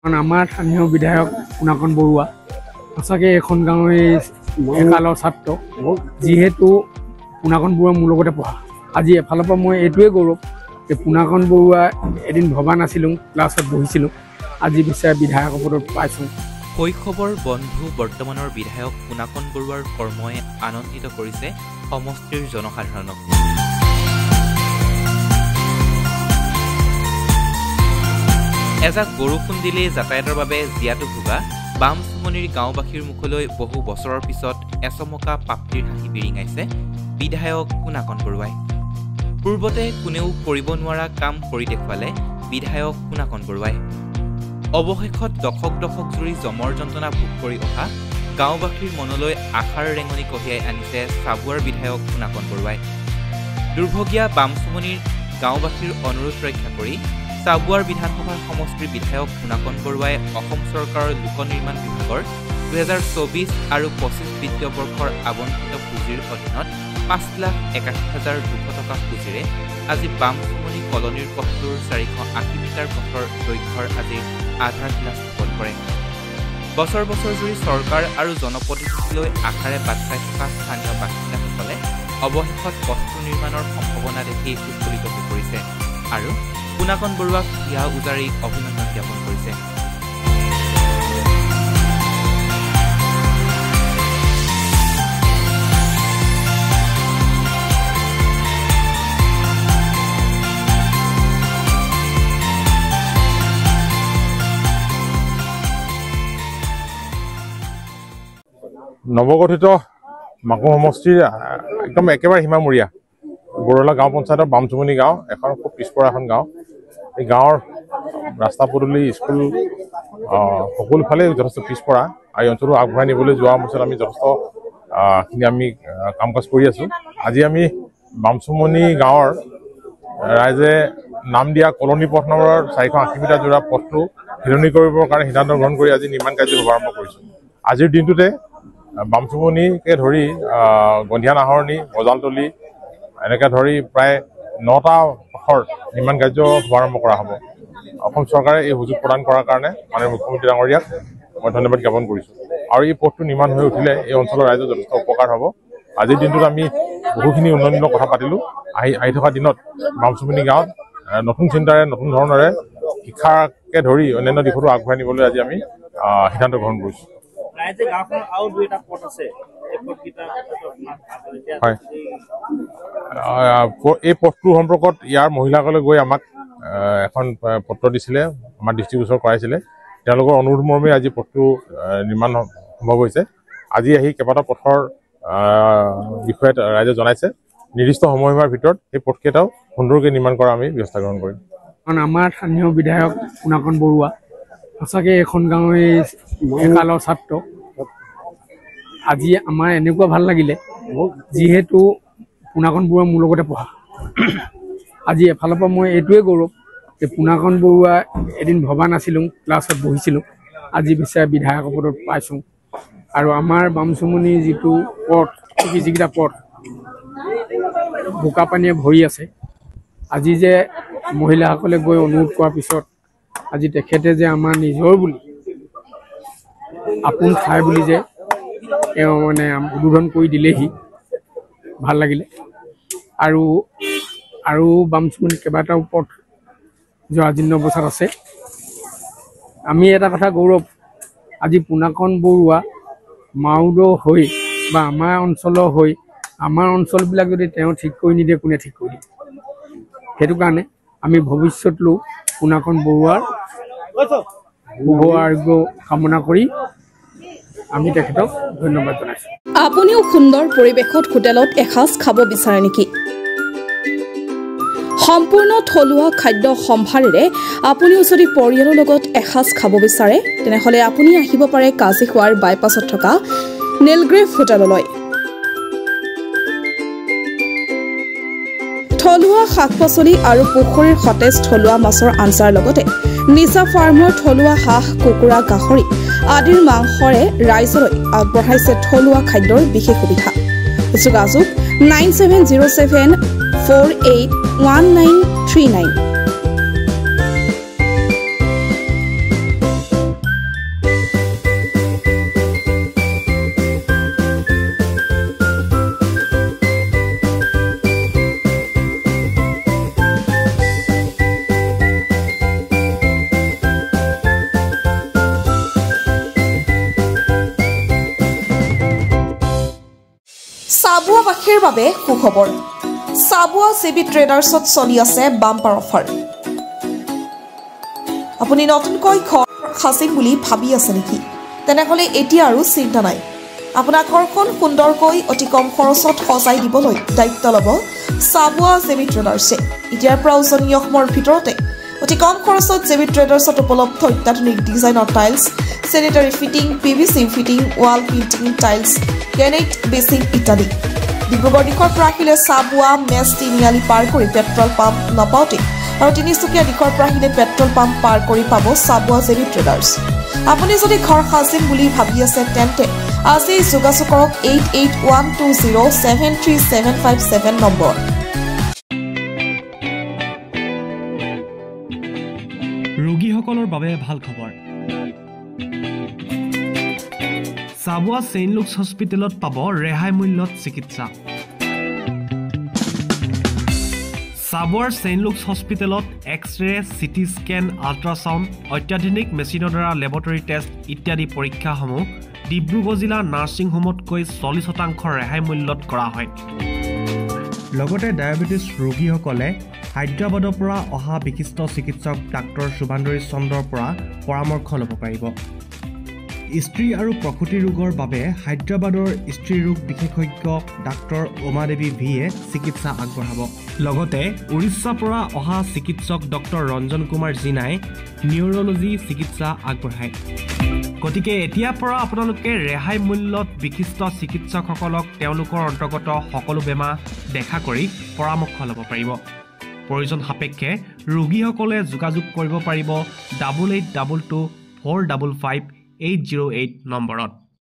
কাৰণ আমাৰ স্থানীয় বিধায়ক পুনাকণ বৰুৱা সঁচাকৈ এখন গাঁৱৰ একালৰ ছাত্ৰ যিহেতু পুনাকণ বৰুৱা মোৰ লগতে পঢ়া আজি এফালৰ পৰা মই এইটোৱে গৌৰৱ যে পুনাকণ বৰুৱা এদিন ভবা নাছিলোঁ ক্লাছত বহিছিলোঁ আজি বিচাৰ বিধায়কৰ পদত পাইছোঁ। শৈশৱৰ বন্ধু বৰ্তমানৰ বিধায়ক পুনাকণ বৰুৱাৰ কৰ্মই আনন্দিত কৰিছে সমষ্টিৰ জনসাধাৰণক। এজাক বৰষুণ দিলেই যাতায়াতৰ বাবে জীয়াতু ভোগা বামচুমনিৰ গাঁওবাসীৰ মুখলৈ বহু বছৰৰ পিছত এচমকা প্ৰাপ্তিৰ হাঁহি বিৰিঙাইছে বিধায়ক পুনাকণ বৰুৱাই। পূৰ্বতে কোনেও কৰিব নোৱাৰা কাম কৰি দেখুৱালে বিধায়ক পুনাকণ বৰুৱাই। অৱশেষত দশক দশক জুৰি জমৰ যন্ত্ৰণা ভোগ কৰি অহা গাঁওবাসীৰ মনলৈ আশাৰ ৰেঙনি কঢ়িয়াই আনিছে চাবুৱাৰ বিধায়ক পুনাকণ বৰুৱাই। দুৰ্ভগীয়া বামচুমনিৰ গাঁওবাসীৰ অনুৰোধ ৰক্ষা কৰি চাবুৱাৰ বিধানসভাৰ সমষ্টিৰ বিধায়ক পুনাকণ বৰুৱাই অসম চৰকাৰৰ লোক নিৰ্মাণ বিভাগৰ 2024 আৰু 25 বিত্তীয় বৰ্ষৰ আবণ্টিত পুঁজিৰ অধীনত 5,81,200 টকা পুঁজিৰে আজি বামচুমনি কলনীৰ পথটোৰ 480 মিটাৰ পথৰ দৈৰ্ঘ্যৰ আজি আধাৰশিলা স্থাপন কৰে। বছৰ বছৰ জুৰি চৰকাৰ আৰু জনপ্ৰতিনিধিলৈ আশাৰে বাট চাই থকা স্থানীয় বাসিন্দাসকলে অৱশেষত পথটো নিৰ্মাণৰ সম্ভাৱনা দেখি উৎফুল্লিত হৈ পৰিছে আৰু পুনাকণ বৰুৱাক হিয়া উজাৰি অভিনন্দন জ্ঞাপন কৰিছে। নৱগঠিত মাকুম সমষ্টিৰ একদম একেবাৰে সীমামূৰীয়া বৰলা গাঁও পঞ্চায়তৰ বামচুমনি গাঁও এখন খুব পিছপৰা এখন গাঁও। এই গাঁৱৰ ৰাস্তা পদূলি স্কুল সকলোফালে যথেষ্ট পিছপৰা আৰু এই অঞ্চলটো আগবঢ়াই নিবলৈ যোৱাৰ পিছত আমি যথেষ্টখিনি আমি কাম কাজ কৰি আছোঁ। আজি আমি বামচুমনি গাঁৱৰ ৰাইজে নাম দিয়া কলনী পথ নম্বৰ 480 মিটাৰ জোৰা পথটো সলনি কৰিবৰ কাৰণে সিদ্ধান্ত গ্ৰহণ কৰি আজি নিৰ্মাণ কাৰ্য শুভাৰম্ভ কৰিছোঁ। আজিৰ দিনটোতে বামচুমনিকে ধৰি গন্ধিয়া নাহৰণি গজালতলি এনেকৈ ধৰি প্ৰায় 9টা পথৰ নিৰ্মাণ কাৰ্য শুভাৰম্ভ কৰা হ'ব। অসম চৰকাৰে এই সুযোগ প্ৰদান কৰাৰ কাৰণে মাননীয় মুখ্যমন্ত্ৰী ডাঙৰীয়াক মই ধন্যবাদ জ্ঞাপন কৰিছোঁ। আৰু এই পথটো নিৰ্মাণ হৈ উঠিলে এই অঞ্চলৰ ৰাইজৰ যথেষ্ট উপকাৰ হ'ব। আজিৰ দিনটোত আমি বহুখিনি উন্নয়নৰ কথা পাতিলোঁ। আহি থকা দিনত বামচুমনি গাঁৱত নতুন চিন্তাৰে নতুন ধৰণেৰে শিক্ষাকে ধৰি অন্যান্য দিশতো আগবঢ়াই নিবলৈ আজি আমি সিদ্ধান্ত গ্ৰহণ কৰিছোঁ। হয়, এই পথটোৰ সম্পৰ্কত ইয়াৰ মহিলাসকলে গৈ আমাক এখন পত্ৰ দিছিলে, আমাৰ দৃষ্টিগোচৰ কৰাইছিলে। তেওঁলোকৰ অনুৰোধ মৰ্মে আজি পথটো নিৰ্মাণ সম্ভৱ হৈছে। আজি আহি কেইবাটাও পথৰ বিষয়ে ৰাইজে জনাইছে। নিৰ্দিষ্ট সময়সীমাৰ ভিতৰত এই পথকেইটাও সুন্দৰকৈ নিৰ্মাণ কৰা আমি ব্যৱস্থা গ্ৰহণ কৰিম। কাৰণ আমাৰ স্থানীয় বিধায়ক পুনাকণ বৰুৱা সঁচাকৈ এখন গাঁৱৰ একালৰ ছাত্ৰ আজি আমাৰ এনেকুৱা ভাল লাগিলে যিহেতু পুনাকণ বৰুৱা মোৰ লগতে পঢ়া আজি এফালৰ পৰা মই এইটোৱে গৌৰৱ যে পুনাকণ বৰুৱা এদিন ভবা নাছিলোঁ ক্লাছত বহিছিলোঁ আজি বিচাৰ বিধায়কৰ পদত পাইছোঁ। আৰু আমাৰ বামচুমনিৰ যিটো পথ যিকেইটা পথ বোকা পানীয়ে ভৰি আছে আজি যে মহিলাসকলে গৈ অনুৰোধ কৰাৰ পিছত আজি তেখেতে যে আমাৰ নিজৰ বুলি আপোন ঠাই বুলি যে তেওঁ মানে উদ্বোধন কৰি দিলেহি ভাল লাগিলে। আৰু বামচুমনিত কেইবাটাও পথ জৰাজীৰ্ণ অৱস্থাত আছে। আমি এটা কথা গৌৰৱ আজি পুনাকণ বৰুৱা মাউদ হৈ বা আমাৰ অঞ্চলৰ হৈ আমাৰ অঞ্চলবিলাক যদি তেওঁ ঠিক কৰি নিদিয়ে কোনে ঠিক কৰি দিয়ে। সেইটো কাৰণে আমি ভৱিষ্যতলৈও পুনাকণ বৰুৱাৰ শুভ আৰোগ্য কামনা কৰি আমি তেখেতক ধন্যবাদ জনাইছোঁ। আপুনিও সুন্দৰ পৰিৱেশত হোটেলত এসাঁজ খাব বিচাৰে নেকি? সম্পূৰ্ণ থলুৱা খাদ্য সম্ভাৰেৰে আপুনিও যদি পৰিয়ালৰ লগত এসাঁজ খাব বিচাৰে তেনেহ'লে আপুনি আহিব পাৰে কাজিখোৱাৰ বাইপাছত থকা নীলগ্ৰেভ হোটেললৈ। থলুৱা শাক পাচলি আৰু পুখুৰীৰ সতেজ থলুৱা মাছৰ আঞ্জাৰ লগতে নিচা ফাৰ্মৰ থলুৱা হাঁহ কুকুৰা গাহৰি আদিৰ মাংসৰে ৰাইজলৈ আগবঢ়াইছে থলুৱা খাদ্যৰ বিশেষ সুবিধা। যোগাযোগ 9707481939। ব্যৱসায়ীৰ বাবে সুখবৰ চাবুৱা জেবি ট্ৰেডাৰ্ছত চলি আছে বাম্পাৰ অফাৰ আপুনি নতুনকৈ ঘৰ সাজিম বুলি ভাবি আছে নেকি তেনেহলে এতিয়া আৰু চিন্তা নাই আপোনাৰ ঘৰখন সুন্দৰকৈ অতি কম খৰচত সজাই দিবলৈ দায়িত্ব ল'ব চাবুৱা জেবি ট্ৰেডাৰ্ছে এতিয়াৰ পৰা উজনি অসমৰ ভিতৰতে অতি কম খৰচত জেবি ট্ৰেডাৰ্ছত উপলব্ধ অত্যাধুনিক ডিজাইনৰ tiles sanitary fitting, PVC fitting, wall painting, tiles, granite basing ইত্যাদি ডিব্ৰুগড় দিশৰ পৰা আহিলে চাবুৱা মেছ তিনিআলি পাৰ কৰি পেট্ৰল পাম্প নাপাওঁতে আৰু তিনিচুকীয়া দিশৰ পৰা আহিলে পেট্ৰল পাম্প পাৰ কৰি পাব চাবুৱা জেবি ট্ৰেডাৰ্ছ আপুনি যদি ঘৰ সাজিম বুলি ভাবি আছে তেন্তে আজি যোগাযোগ কৰক 8812073757 নম্বৰ ৰোগীসকলৰ বাবে ভাল খবৰ চাবুৱা চেইণ্ট লুকছ হস্পিটেলত পাব ৰেহাই মূল্যত চিকিৎসা চাবুৱাৰ চেইণ্ট লুকছ হস্পিটেলত এক্স-ৰে চিটি স্কেন আল্ট্ৰাছাউণ্ড অত্যাধুনিক মেচিনৰ দ্বাৰা লেবৰেটৰী টেষ্ট ইত্যাদি পৰীক্ষাসমূহ ডিব্ৰুগড় জিলা নাৰ্ছিং হোমতকৈ 40% ৰেহাই মূল্যত কৰা হয় লগতে ডায়েবেটিছ ৰোগীসকলে হায়দৰাবাদৰ পৰা অহা বিশিষ্ট চিকিৎসক ডাক্তৰ শুভান্দৰী চন্দ্ৰৰ পৰা পৰামৰ্শ ল'ব পাৰিব স্ত্ৰী আৰু প্ৰসূতি ৰোগৰ বাবে হায়দৰাবাদৰ স্ত্ৰী ৰোগ বিশেষজ্ঞ ডাক্তৰ উমাদেৱী ভিয়ে চিকিৎসা আগবঢ়াব লগতে উৰিষ্যাৰ পৰা অহা চিকিৎসক ডক্টৰ ৰঞ্জন কুমাৰ জিনাই নিউৰলজি চিকিৎসা আগবঢ়ায় গতিকে এতিয়াৰ পৰা আপোনালোকে ৰেহাই মূল্যত বিশিষ্ট চিকিৎসকসকলক তেওঁলোকৰ অন্তৰ্গত সকলো বেমাৰ দেখা কৰি পৰামৰ্শ ল'ব পাৰিব প্ৰয়োজন সাপেক্ষে ৰোগীসকলে যোগাযোগ কৰিব পাৰিব 8822 455 808 নম্বৰত